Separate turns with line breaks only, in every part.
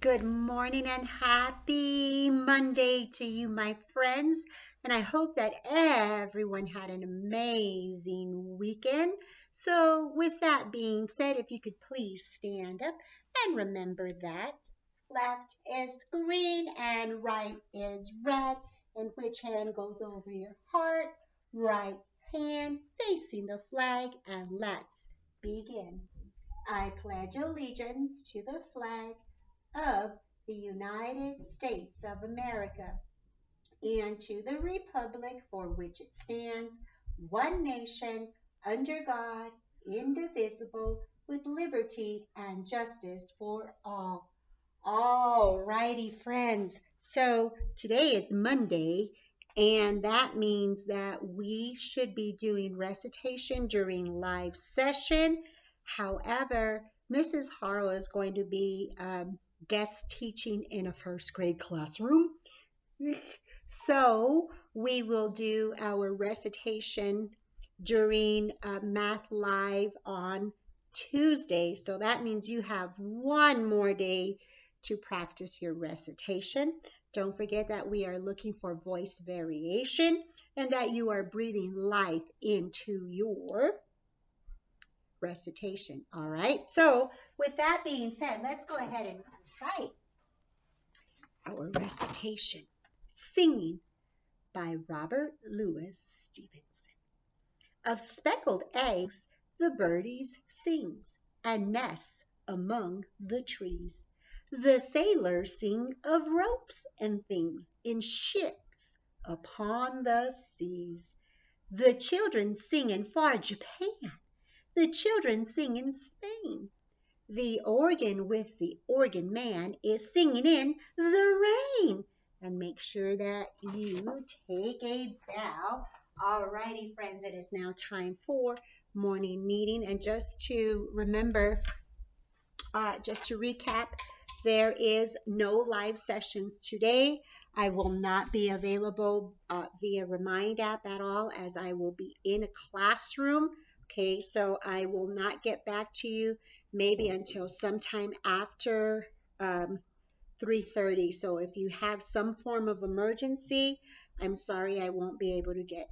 Good morning and happy Monday to you, my friends. And I hope that everyone had an amazing weekend. So, with that being said, if you could please stand up and remember that left is green and right is red. And which hand goes over your heart? Right hand facing the flag. And let's begin. I pledge allegiance to the flag of the United States of America and to the republic for which it stands, one nation, under God, indivisible, with liberty and justice for all. All righty, friends. So today is Monday, and that means that we should be doing recitation during live session. However, Mrs. Harrow is going to be guest teaching in a first grade classroom. So we will do our recitation during Math Live on Tuesday. So that means you have one more day to practice your recitation. Don't forget that we are looking for voice variation and that you are breathing life into your recitation. All right. So with that being said, let's go ahead and recite our recitation. Singing by Robert Louis Stevenson. Of speckled eggs the birdies sings, and nests among the trees. The sailors sing of ropes and things in ships upon the seas. The children sing in far Japan. The children sing in Spain. The organ with the organ man is singing in the rain. And make sure that you take a bow. Alrighty, friends, it is now time for morning meeting. And just to remember, just to recap, there is no live sessions today. I will not be available via Remind app at all as I will be in a classroom. Okay, so I will not get back to you maybe until sometime after 3:30. So if you have some form of emergency, I'm sorry I won't be able to get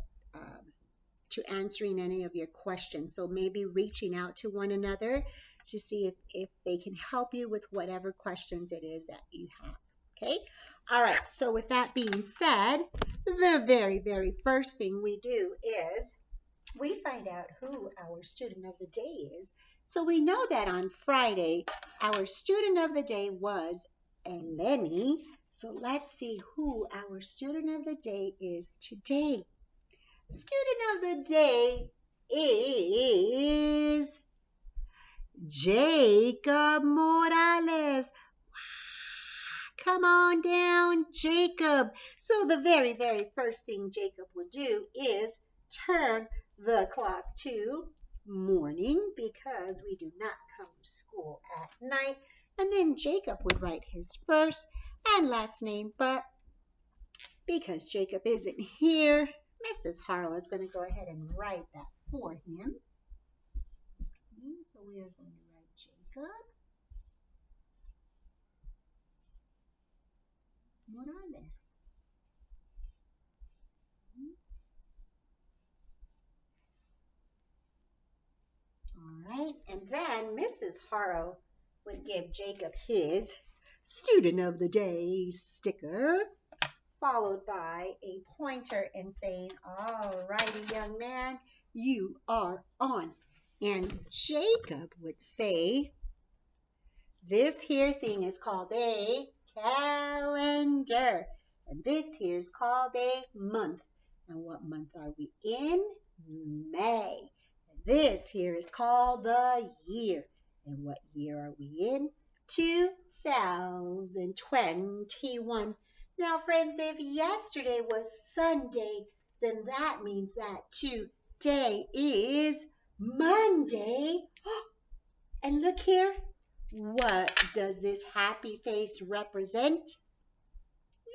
to answering any of your questions. So maybe reaching out to one another to see if they can help you with whatever questions it is that you have. Okay? All right. So with that being said, the very, very first thing we do is we find out who our student of the day is. So we know that on Friday, our student of the day was Eleni. So let's see who our student of the day is today. Student of the day is Jacob Morales. Come on down, Jacob. So the very, very first thing Jacob would do is turn the clock to morning because we do not come to school at night. And then Jacob would write his first and last name, but because Jacob isn't here, Mrs. Harlow is going to go ahead and write that for him. Okay, so we are going to write Jacob Morales. All right, and then Mrs. Harrow would give Jacob his Student of the Day sticker, followed by a pointer and saying, all righty, young man, you are on. And Jacob would say, this here thing is called a calendar. And this here is called a month. And what month are we in? May. And this here is called the year. And what year are we in? 2021. Now, friends, if yesterday was Sunday, then that means that today is Monday. And look here. What does this happy face represent?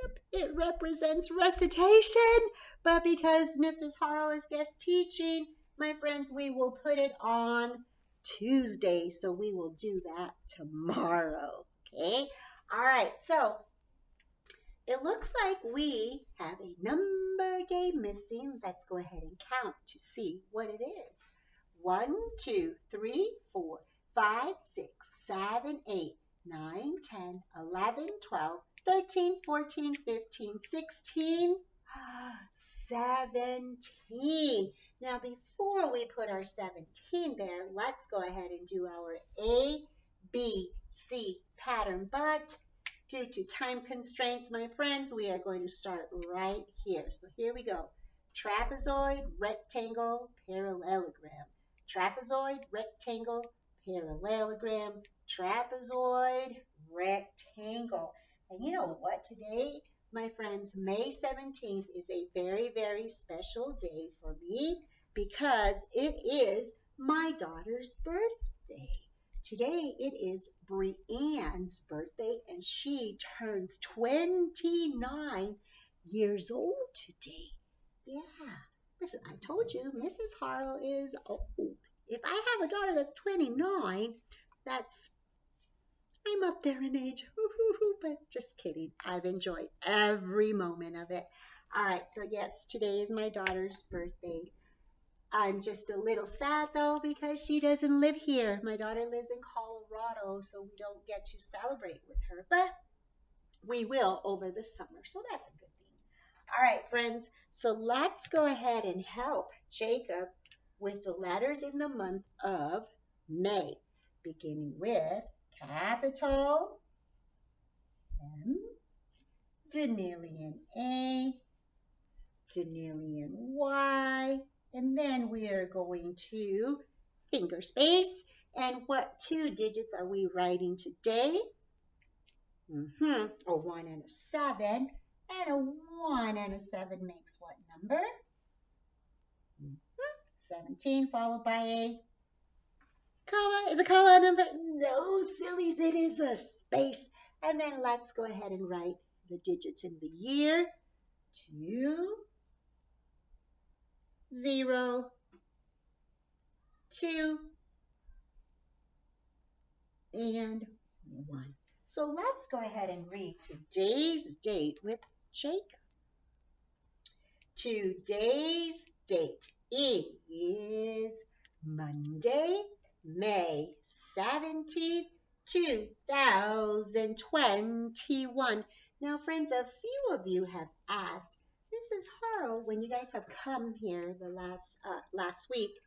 Yep, it represents recitation. But because Mrs. Harrow is guest teaching, my friends, we will put it on Tuesday. So we will do that tomorrow. Okay? All right, so it looks like we have a number day missing. Let's go ahead and count to see what it is. 1, 2, 3, 4, 5, 6, 7, 8, 9, 10, 11, 12, 13, 14, 15, 16, 17. Now, before we put our 17 there, let's go ahead and do our A, B, C pattern. But due to time constraints, my friends, we are going to start right here. So here we go. Trapezoid, rectangle, parallelogram. Trapezoid, rectangle, parallelogram, trapezoid, rectangle. And you know what? Today, my friends, May 17th is a very, very special day for me because it is my daughter's birthday. Today it is Brianne's birthday and she turns 29 years old today. Yeah. Listen, I told you Mrs. Harlow is old. If I have a daughter that's 29, I'm up there in age. But just kidding. I've enjoyed every moment of it. All right, so yes, today is my daughter's birthday. I'm just a little sad though because she doesn't live here. My daughter lives in Colorado, so we don't get to celebrate with her, but we will over the summer, so that's a good thing. All right, friends, so let's go ahead and help Jacob with the letters in the month of May, beginning with capital M, Danelian A, Danelian Y, and then we are going to finger space. And what 2 digits are we writing today? A 1 and a 7. And a 1 and a 7 makes what number? 17, followed by a comma. Is a comma a number? No, sillies, it is a space. And then let's go ahead and write the digits in the year. 2, 0, 2, and 1. So let's go ahead and read today's date with Jacob. Today's date is Monday, May 17th, 2021. Now, friends, a few of you have asked, Mrs. Harlow, when you guys have come here the last week,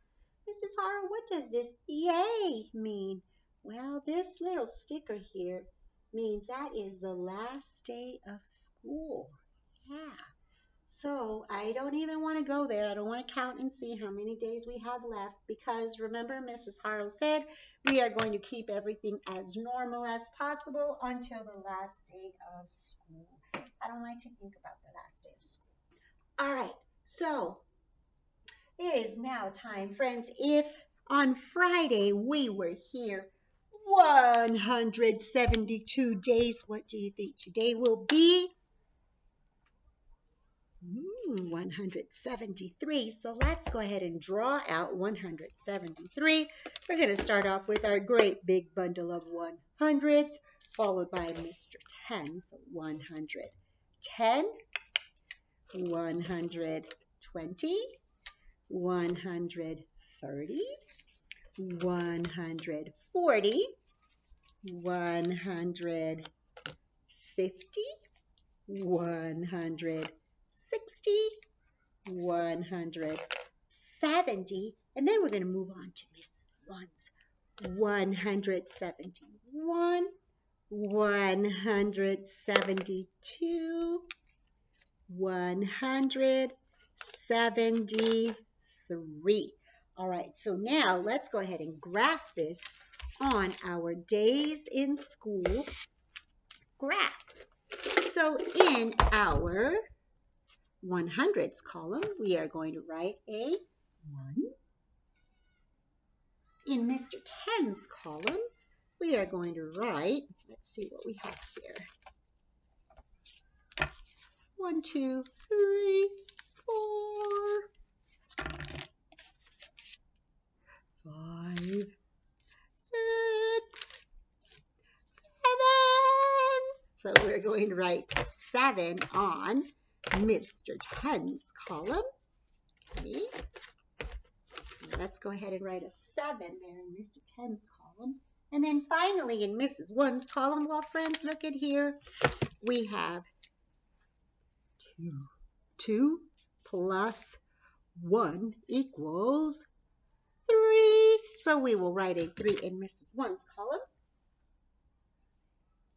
Mrs. Harlow, what does this yay mean? Well, this little sticker here means that is the last day of school. Yeah. So I don't even want to go there. I don't want to count and see how many days we have left because remember Mrs. Harlow said we are going to keep everything as normal as possible until the last day of school. I don't like to think about the last day of school. All right, so it is now time, friends. If on Friday we were here 172 days, what do you think today will be? 173. So let's go ahead and draw out 173. We're going to start off with our great big bundle of 100s, followed by Mr. 10. So 110, 120, 130, 140, 150, 160, 170, and then we're going to move on to Mrs. Ones. 171, 172, 173. All right, so now let's go ahead and graph this on our days in school graph. So in our 100s column, we are going to write a 1. In Mr. 10's column, we are going to write, let's see what we have here. 1, 2, 3, 4, 5, 6, 7, So we're going to write 7 on Mr. 10's column. Okay. Let's go ahead and write a 7 there in Mr. 10's column. And then finally in Mrs. 1's column, well, friends, look at here. We have 2 plus 1 equals 3. So we will write a 3 in Mrs. 1's column.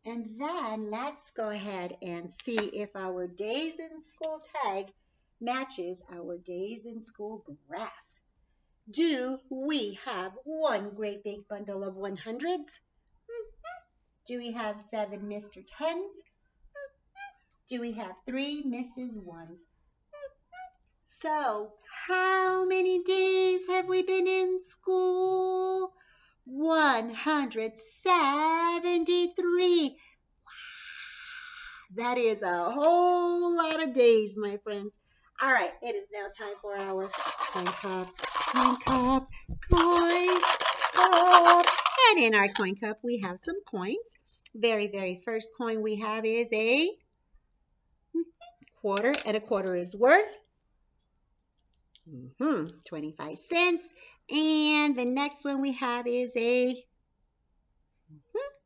And then let's go ahead and see if our days in school tag matches our days in school graph. Do we have one great big bundle of 100s? Do we have 7 Mr. 10s? Do we have 3 Mrs. 1s? So, how many days have we been in school? 173. Wow, that is a whole lot of days, my friends. All right, it is now time for our coin cup. And in our coin cup, we have some coins. Very first coin we have is a quarter, and a quarter is worth 25 cents. And the next one we have is a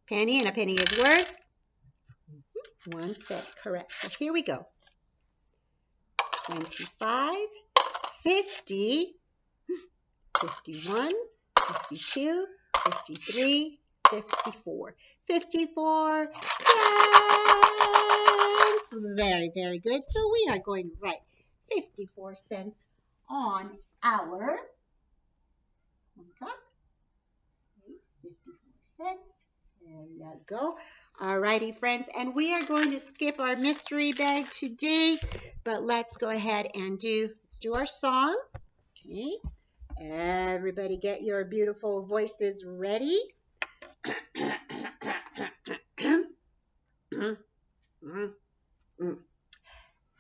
penny, and a penny is worth 1 cent. Correct. So here we go. 25, 50, 51, 52, 53, 54. 54 cents. Very good. So we are going to write 54 cents on our cup. 54 cents. There you go. Alrighty, friends, and we are going to skip our mystery bag today, but let's go ahead and do our song. Okay. Everybody get your beautiful voices ready.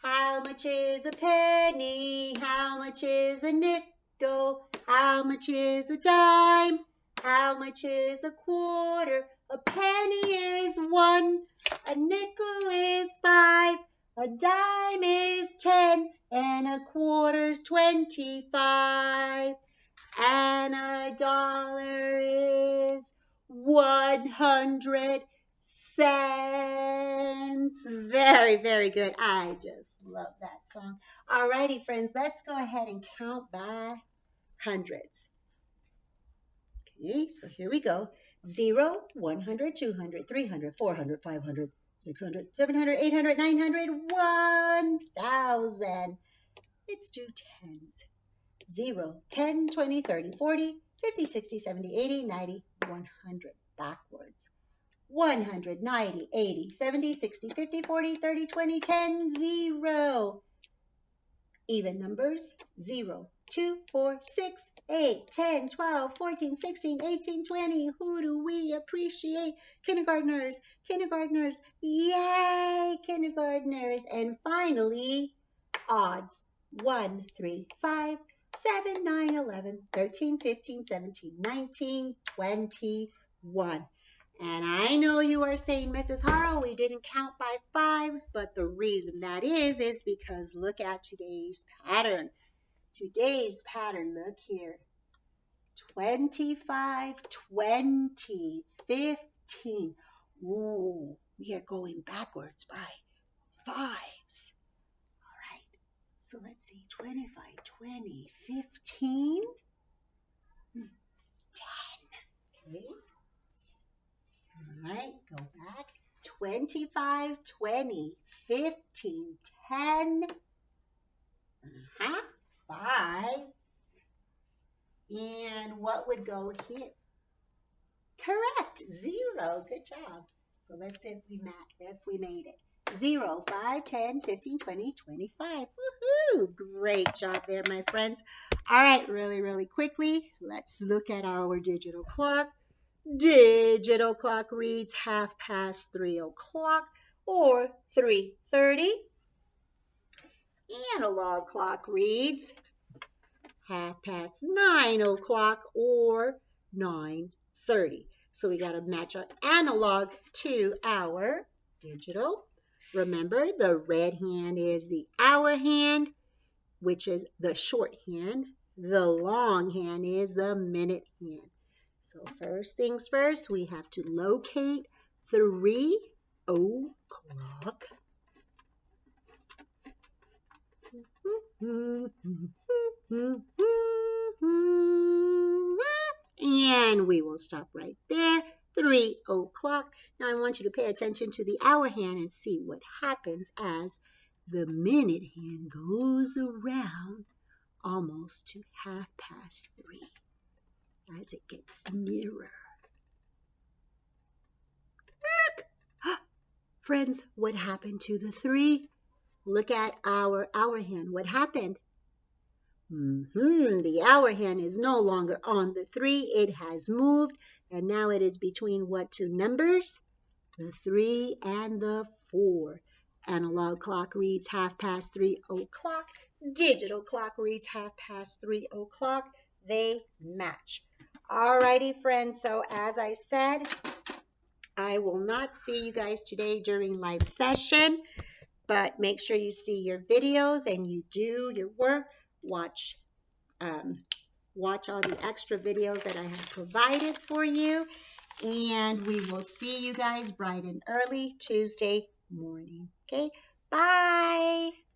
How much is a penny? How much is a nickel? How much is a dime? How much is a quarter? A penny is 1, a nickel is 5, a dime is 10, and a quarter's 25, and a dollar is 100 cents. Very good. I just love that song. Alrighty, friends, let's go ahead and count by hundreds. Okay, so here we go. 0, 100, 200, 300, 400, 500, 600, 700, 800, 900, 1,000. Let's do tens. 0, 10, 20, 30, 40, 50, 60, 70, 80, 90, 100. Backwards. 100, 90, 80, 70, 60, 50, 40, 30, 20, 10, 0. Even numbers. 0, 2, 4, 6, 8, 10, 12, 14, 16, 18, 20. Who do we appreciate? Kindergartners. Yay, kindergartners. And finally, odds. 1, 3, 5, 7, 9, 11, 13, 15, 17, 19, 21. And I know you are saying, Mrs. Harrell, we didn't count by fives, but the reason that is because look at today's pattern. Today's pattern, look here. 25, 20, 15. Ooh, we are going backwards by fives. All right, so let's see, 25, 20, 15, 10. Okay. All right, go back. 25, 20, 15, 10, 5. And what would go here? Correct, 0. Good job. So let's see if we made it. 0, 5, 10, 15, 20, 25. Woohoo! Great job there, my friends. All right, really quickly, let's look at our digital clock. Digital clock reads 3:30 or 3:30. Analog clock reads 9:30 or 9:30. So we got to match our analog to our digital. Remember, the red hand is the hour hand, which is the short hand. The long hand is the minute hand. So first things first, we have to locate 3 o'clock. And we will stop right there. 3 o'clock. Now I want you to pay attention to the hour hand and see what happens as the minute hand goes around almost to 3:30 as it gets nearer. Friends, what happened to the 3? Look at our hour hand. What happened? The hour hand is no longer on the 3. It has moved, and now it is between what 2 numbers? The 3 and the 4. Analog clock reads 3:30 o'clock. Digital clock reads 3:30 o'clock. They match. Alrighty, friends. So as I said, I will not see you guys today during live session, but make sure you see your videos and you do your work. Watch all the extra videos that I have provided for you, and we will see you guys bright and early Tuesday morning. Okay, bye.